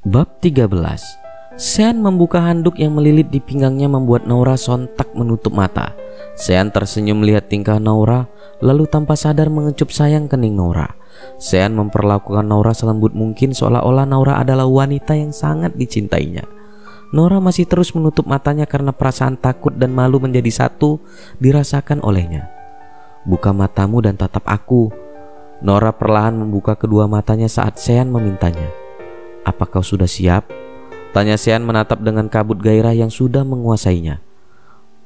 Bab 13. Sean membuka handuk yang melilit di pinggangnya membuat Nora sontak menutup mata. Sean tersenyum melihat tingkah Nora, lalu tanpa sadar mengecup sayang kening Nora. Sean memperlakukan Nora selembut mungkin seolah-olah Nora adalah wanita yang sangat dicintainya. Nora masih terus menutup matanya karena perasaan takut dan malu menjadi satu dirasakan olehnya. "Buka matamu dan tatap aku." Nora perlahan membuka kedua matanya saat Sean memintanya. "Apa kau sudah siap?" tanya Sean menatap dengan kabut gairah yang sudah menguasainya.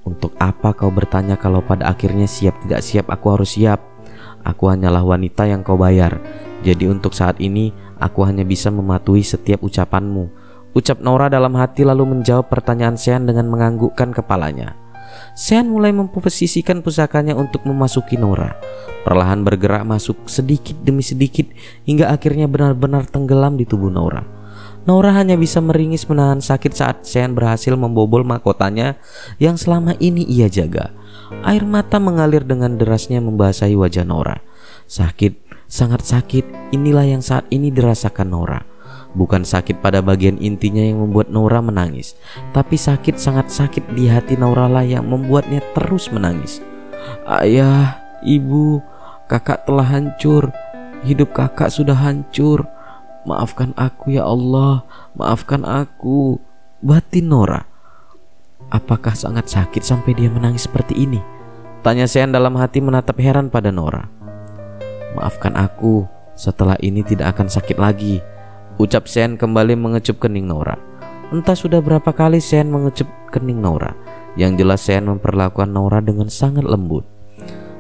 "Untuk apa kau bertanya kalau pada akhirnya siap tidak siap aku harus siap? Aku hanyalah wanita yang kau bayar. Jadi untuk saat ini aku hanya bisa mematuhi setiap ucapanmu," ucap Nora dalam hati lalu menjawab pertanyaan Sean dengan menganggukkan kepalanya. Sean mulai memposisikan pusakanya untuk memasuki Nora. Perlahan bergerak masuk sedikit demi sedikit hingga akhirnya benar-benar tenggelam di tubuh Nora. Nora hanya bisa meringis menahan sakit saat Sean berhasil membobol mahkotanya yang selama ini ia jaga. Air mata mengalir dengan derasnya membasahi wajah Nora. Sakit, sangat sakit, inilah yang saat ini dirasakan Nora. Bukan sakit pada bagian intinya yang membuat Nora menangis, tapi sakit, sangat sakit di hati Nora lah yang membuatnya terus menangis. "Ayah, ibu, kakak telah hancur. Hidup kakak sudah hancur. Maafkan aku ya Allah, maafkan aku," batin Nora. Apakah sangat sakit sampai dia menangis seperti ini? Tanya Sean dalam hati menatap heran pada Nora. "Maafkan aku, setelah ini tidak akan sakit lagi," ucap Sean kembali mengecup kening Nora. Entah sudah berapa kali Sean mengecup kening Nora. Yang jelas Sean memperlakukan Nora dengan sangat lembut.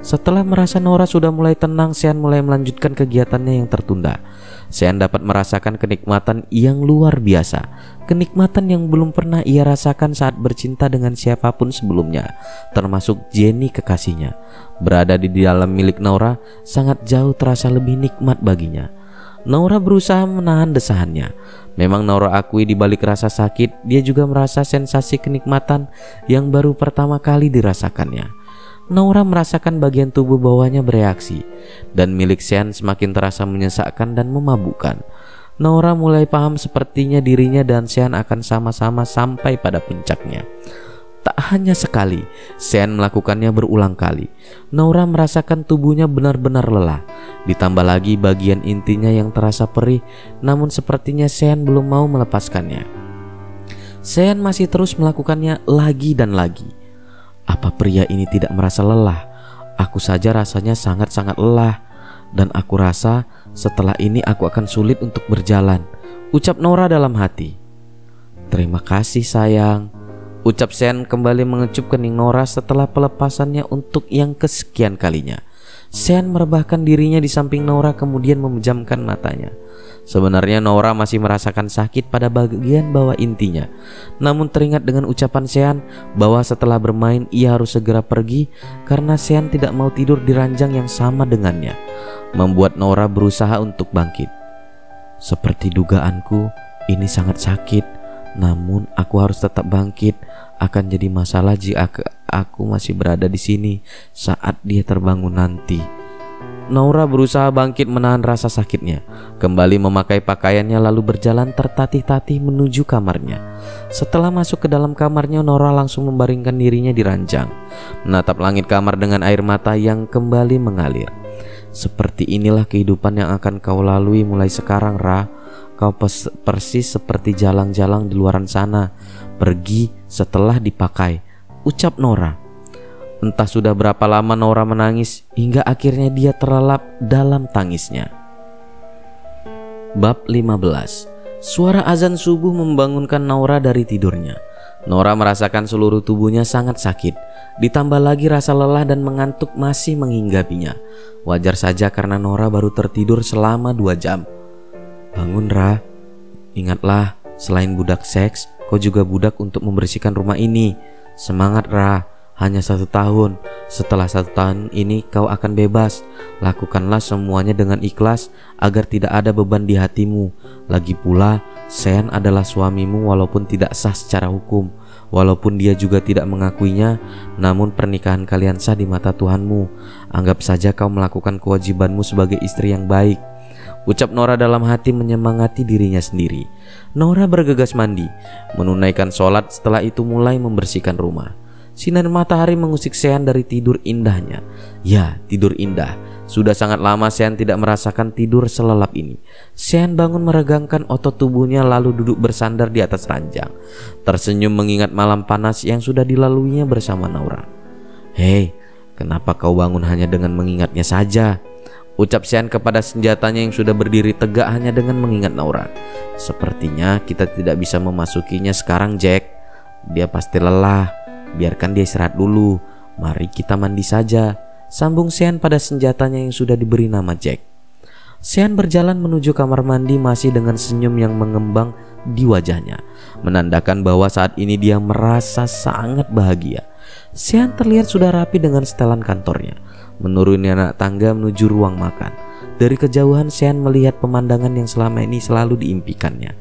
Setelah merasa Nora sudah mulai tenang, Sean mulai melanjutkan kegiatannya yang tertunda. Sean dapat merasakan kenikmatan yang luar biasa, kenikmatan yang belum pernah ia rasakan saat bercinta dengan siapapun sebelumnya, termasuk Jenny kekasihnya. Berada di dalam milik Nora sangat jauh terasa lebih nikmat baginya. Nora berusaha menahan desahannya. Memang Nora akui di balik rasa sakit, dia juga merasa sensasi kenikmatan yang baru pertama kali dirasakannya. Nora merasakan bagian tubuh bawahnya bereaksi, dan milik Sean semakin terasa menyesakkan dan memabukkan. Nora mulai paham sepertinya dirinya dan Sean akan sama-sama sampai pada puncaknya. Tak hanya sekali, Sean melakukannya berulang kali. Nora merasakan tubuhnya benar-benar lelah. Ditambah lagi bagian intinya yang terasa perih, namun sepertinya Sean belum mau melepaskannya. Sean masih terus melakukannya lagi dan lagi. Apa pria ini tidak merasa lelah? Aku saja rasanya sangat-sangat lelah, dan aku rasa setelah ini aku akan sulit untuk berjalan, ucap Nora dalam hati. "Terima kasih sayang," ucap Sean kembali mengecup kening Nora setelah pelepasannya untuk yang kesekian kalinya. Sean merebahkan dirinya di samping Nora kemudian memejamkan matanya. Sebenarnya Nora masih merasakan sakit pada bagian bawah intinya. Namun teringat dengan ucapan Sean bahwa setelah bermain ia harus segera pergi karena Sean tidak mau tidur di ranjang yang sama dengannya, membuat Nora berusaha untuk bangkit. "Seperti dugaanku, ini sangat sakit. Namun aku harus tetap bangkit. Akan jadi masalah jika aku masih berada di sini saat dia terbangun nanti." Nora berusaha bangkit menahan rasa sakitnya, kembali memakai pakaiannya lalu berjalan tertatih-tatih menuju kamarnya. Setelah masuk ke dalam kamarnya, Nora langsung membaringkan dirinya di ranjang, menatap langit kamar dengan air mata yang kembali mengalir. "Seperti inilah kehidupan yang akan kau lalui mulai sekarang, Ra. Kau persis seperti jalang-jalang di luaran sana, pergi setelah dipakai," ucap Nora. Entah sudah berapa lama Nora menangis hingga akhirnya dia terlelap dalam tangisnya. Bab 15. Suara azan subuh membangunkan Nora dari tidurnya. Nora merasakan seluruh tubuhnya sangat sakit, ditambah lagi rasa lelah dan mengantuk masih menghinggapinya. Wajar saja karena Nora baru tertidur selama 2 jam. "Bangun, Ra. Ingatlah, selain budak seks, kau juga budak untuk membersihkan rumah ini. Semangat, Ra. Hanya 1 tahun. Setelah 1 tahun ini kau akan bebas. Lakukanlah semuanya dengan ikhlas agar tidak ada beban di hatimu. Lagi pula, Sean adalah suamimu walaupun tidak sah secara hukum. Walaupun dia juga tidak mengakuinya, namun pernikahan kalian sah di mata Tuhanmu. Anggap saja kau melakukan kewajibanmu sebagai istri yang baik," ucap Nora dalam hati menyemangati dirinya sendiri. Nora bergegas mandi, menunaikan sholat, setelah itu mulai membersihkan rumah. Sinar matahari mengusik Sean dari tidur indahnya. Ya, tidur indah. Sudah sangat lama Sean tidak merasakan tidur selelap ini. Sean bangun meregangkan otot tubuhnya lalu duduk bersandar di atas ranjang. Tersenyum mengingat malam panas yang sudah dilaluinya bersama Nora. "Hei, kenapa kau bangun hanya dengan mengingatnya saja?" ucap Sean kepada senjatanya yang sudah berdiri tegak hanya dengan mengingat Nora. "Sepertinya kita tidak bisa memasukinya sekarang, Jack. Dia pasti lelah. Biarkan dia istirahat dulu. Mari kita mandi saja," sambung Sean pada senjatanya yang sudah diberi nama Jack. Sean berjalan menuju kamar mandi masih dengan senyum yang mengembang di wajahnya, menandakan bahwa saat ini dia merasa sangat bahagia. Sean terlihat sudah rapi dengan setelan kantornya, menuruni anak tangga menuju ruang makan. Dari kejauhan Sean melihat pemandangan yang selama ini selalu diimpikannya,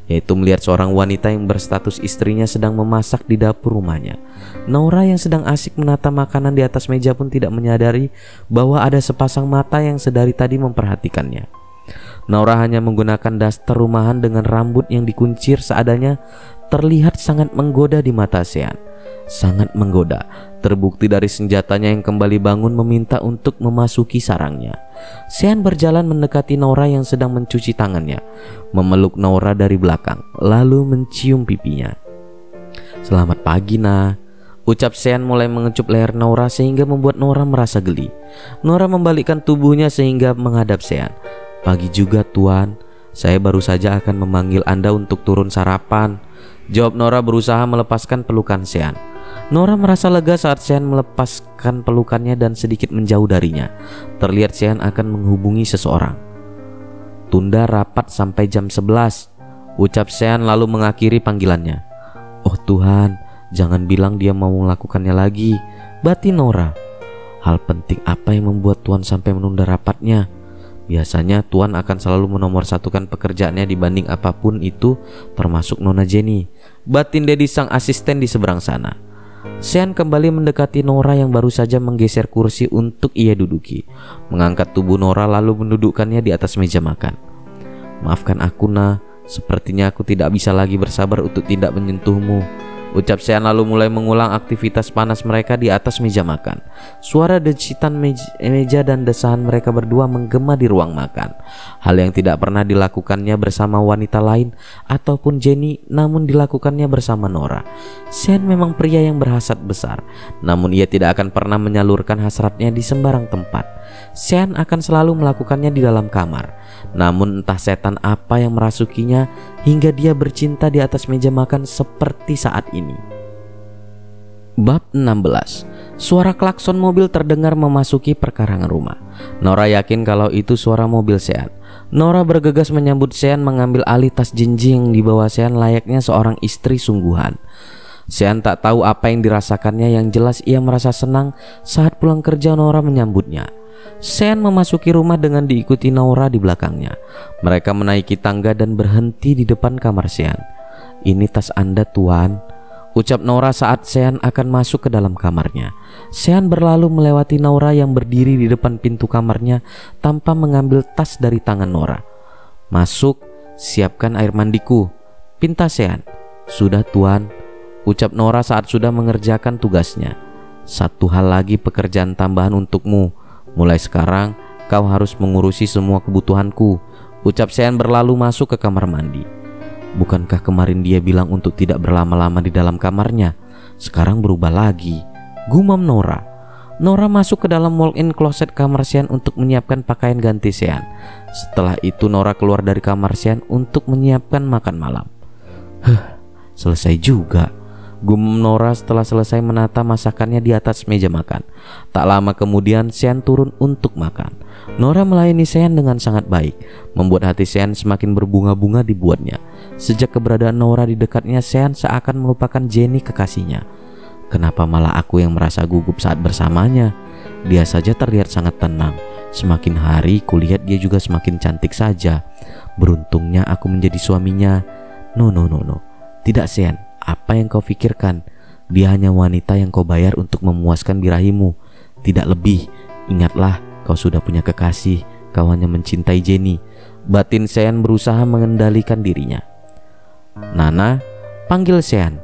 yaitu melihat seorang wanita yang berstatus istrinya sedang memasak di dapur rumahnya. Nora yang sedang asik menata makanan di atas meja pun tidak menyadari bahwa ada sepasang mata yang sedari tadi memperhatikannya. Nora hanya menggunakan daster rumahan dengan rambut yang dikuncir seadanya, terlihat sangat menggoda di mata Sean. Sangat menggoda, terbukti dari senjatanya yang kembali bangun meminta untuk memasuki sarangnya. Sean berjalan mendekati Nora yang sedang mencuci tangannya, memeluk Nora dari belakang, lalu mencium pipinya. "Selamat pagi, Nah," ucap Sean mulai mengecup leher Nora sehingga membuat Nora merasa geli. Nora membalikkan tubuhnya sehingga menghadap Sean. "Pagi juga, Tuan. Saya baru saja akan memanggil Anda untuk turun sarapan," jawab Nora berusaha melepaskan pelukan Sean. Nora merasa lega saat Sean melepaskan pelukannya dan sedikit menjauh darinya. Terlihat Sean akan menghubungi seseorang. "Tunda rapat sampai jam 11," ucap Sean lalu mengakhiri panggilannya. "Oh Tuhan, jangan bilang dia mau melakukannya lagi," batin Nora. "Hal penting apa yang membuat Tuan sampai menunda rapatnya? Biasanya Tuan akan selalu menomorsatukan pekerjaannya dibanding apapun itu, termasuk Nona Jenny," batin Dedi sang asisten di seberang sana. Sean kembali mendekati Nora yang baru saja menggeser kursi untuk ia duduki, mengangkat tubuh Nora lalu mendudukkannya di atas meja makan. "Maafkan aku, Nah, sepertinya aku tidak bisa lagi bersabar untuk tidak menyentuhmu," ucap Sean lalu mulai mengulang aktivitas panas mereka di atas meja makan. Suara decitan meja dan desahan mereka berdua menggema di ruang makan. Hal yang tidak pernah dilakukannya bersama wanita lain ataupun Jenny, namun dilakukannya bersama Nora. Sean memang pria yang berhasrat besar, namun ia tidak akan pernah menyalurkan hasratnya di sembarang tempat. Sean akan selalu melakukannya di dalam kamar. Namun entah setan apa yang merasukinya hingga dia bercinta di atas meja makan seperti saat ini. Bab 16. Suara klakson mobil terdengar memasuki perkarangan rumah. Nora yakin kalau itu suara mobil Sean. Nora bergegas menyambut Sean mengambil alih tas jinjing yang dibawa Sean layaknya seorang istri sungguhan. Sean tak tahu apa yang dirasakannya, yang jelas ia merasa senang saat pulang kerja Nora menyambutnya. Sean memasuki rumah dengan diikuti Nora di belakangnya. Mereka menaiki tangga dan berhenti di depan kamar Sean. "Ini tas Anda, Tuan," ucap Nora saat Sean akan masuk ke dalam kamarnya. Sean berlalu melewati Nora yang berdiri di depan pintu kamarnya tanpa mengambil tas dari tangan Nora. "Masuk, siapkan air mandiku," pinta Sean. "Sudah, Tuan," ucap Nora saat sudah mengerjakan tugasnya. "Satu hal lagi pekerjaan tambahan untukmu. Mulai sekarang kau harus mengurusi semua kebutuhanku," ucap Sean berlalu masuk ke kamar mandi. Bukankah kemarin dia bilang untuk tidak berlama-lama di dalam kamarnya? Sekarang berubah lagi, gumam Nora. Nora masuk ke dalam walk-in closet kamar Sean untuk menyiapkan pakaian ganti Sean. Setelah itu Nora keluar dari kamar Sean untuk menyiapkan makan malam. Selesai juga, gumam Nora setelah selesai menata masakannya di atas meja makan. Tak lama kemudian Sean turun untuk makan. Nora melayani Sean dengan sangat baik, membuat hati Sean semakin berbunga-bunga dibuatnya. Sejak keberadaan Nora di dekatnya, Sean seakan melupakan Jenny kekasihnya. Kenapa malah aku yang merasa gugup saat bersamanya? Dia saja terlihat sangat tenang. Semakin hari kulihat dia juga semakin cantik saja. Beruntungnya aku menjadi suaminya. No. Tidak, Sean. Apa yang kau pikirkan? Dia hanya wanita yang kau bayar untuk memuaskan birahimu, tidak lebih. Ingatlah, kau sudah punya kekasih. Kau hanya mencintai Jenny. Batin Sean berusaha mengendalikan dirinya. "Nana," panggil Sean.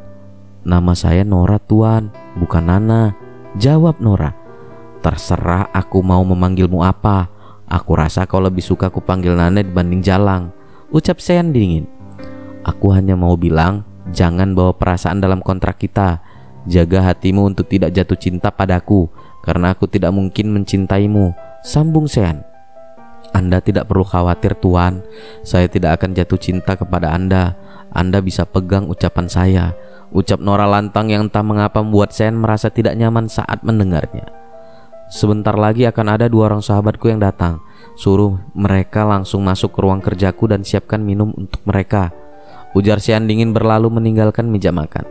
"Nama saya Nora tuan, bukan Nana," jawab Nora. "Terserah aku mau memanggilmu apa. Aku rasa kau lebih suka aku panggil Nana dibanding Jalang," ucap Sean dingin. "Aku hanya mau bilang, jangan bawa perasaan dalam kontrak kita. Jaga hatimu untuk tidak jatuh cinta padaku, karena aku tidak mungkin mencintaimu," sambung Sean. "Anda tidak perlu khawatir tuan, saya tidak akan jatuh cinta kepada Anda. Anda bisa pegang ucapan saya," ucap Nora lantang yang entah mengapa membuat Sean merasa tidak nyaman saat mendengarnya. "Sebentar lagi akan ada 2 orang sahabatku yang datang. Suruh mereka langsung masuk ke ruang kerjaku dan siapkan minum untuk mereka," ujar Sean dingin berlalu meninggalkan meja makan.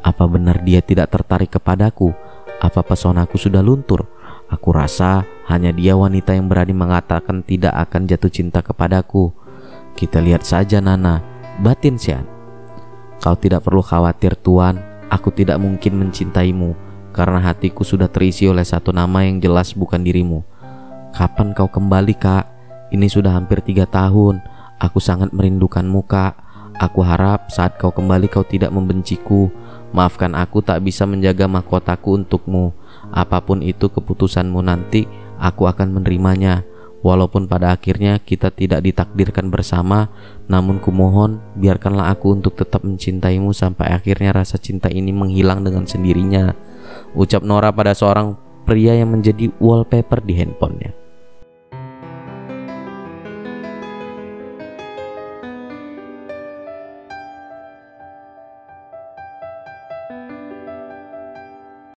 Apa benar dia tidak tertarik kepadaku? Apa pesonaku sudah luntur? Aku rasa hanya dia wanita yang berani mengatakan tidak akan jatuh cinta kepadaku. "Kita lihat saja Nana," batin Sean. "Kau tidak perlu khawatir tuan, aku tidak mungkin mencintaimu, karena hatiku sudah terisi oleh satu nama yang jelas bukan dirimu." "Kapan kau kembali kak? Ini sudah hampir 3 tahun. Aku sangat merindukanmu kak. Aku harap saat kau kembali kau tidak membenciku. Maafkan aku tak bisa menjaga mahkotaku untukmu. Apapun itu keputusanmu nanti, aku akan menerimanya. Walaupun pada akhirnya kita tidak ditakdirkan bersama, namun kumohon biarkanlah aku untuk tetap mencintaimu sampai akhirnya rasa cinta ini menghilang dengan sendirinya," ucap Nora pada seorang pria yang menjadi wallpaper di handphonenya.